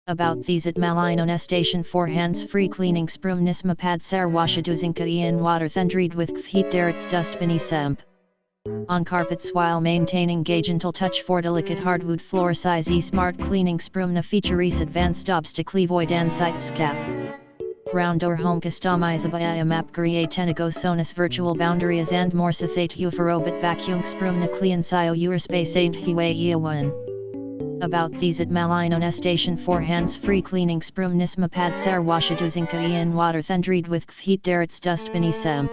About these at Malino na station for hands-free cleaning sprum nismapad sar washaduzinka ian water thendreed with kfheat derets dustbin samp. On carpets while maintaining gauge until touch for delicate hardwood floor size smart cleaning sprum na features advanced obstacle avoidance site scap. Round or home customizable map create tenego sonus virtual boundaries and more sathate euphorobit vacuum sprum na clean sio your space ain't hiway 1. About these at Malino na station for hands-free cleaning sprum nismapad sar washaduzinka ian water thendreed with kfheat derets dustbin samp.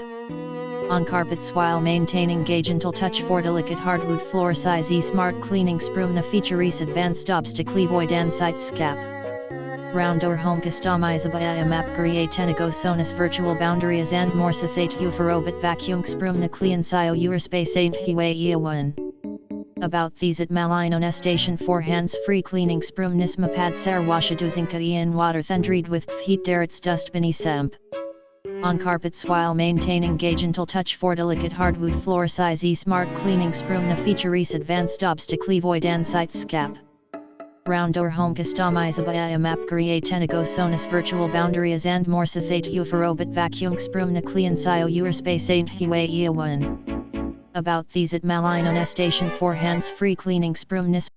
On carpets while maintaining gauge until touch for delicate hardwood floor size smart cleaning sprum na features advanced obstacle avoidance site scap. Round or home customizable map create tenego sonus virtual boundaries and more sathate euphorobit vacuum sprum na clean sio your space ain't hiway 1. About these at Malino na station for hands-free cleaning sprum nismapad sar washaduzinka ian water thendreed with kfheat derets dustbin samp. On carpets while maintaining gauge until touch for delicate hardwood floor size smart cleaning sprum na features advanced obstacle avoidance site scap. Round or home customizable map create tenego sonus virtual boundaries and more sathate euphorobit vacuum sprum na clean sio your space ain't hiway 1. About these at Malino na station for hands-free cleaning sprum nis